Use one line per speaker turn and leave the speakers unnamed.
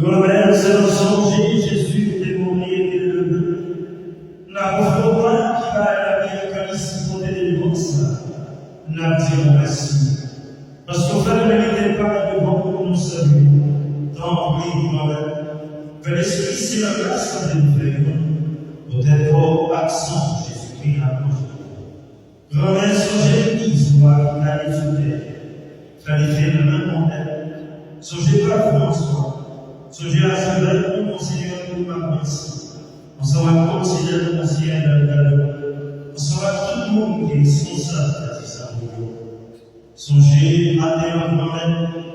Glória seja songe Jésus de mourir de lever. Na refroidissement qui va à la vie calice pour des délivrances, n'a dit merci. Parce qu'on fait ne mérite pas devant pour nous saluer. Tant pis, gloire. Que l'Esprit c'est la grâce de nous peut-être accent Jésus-Christ à nous. Glória songe l'Église, voire la l'étude. Qualifier le même modèle. Songez pas François. Songez à ce que mon Seigneur nous m'a pensé. On sera considéré mon Seigneur dans le cadeau. On sera tout le monde qui est responsable de ça. Songez à Dieu moi-même.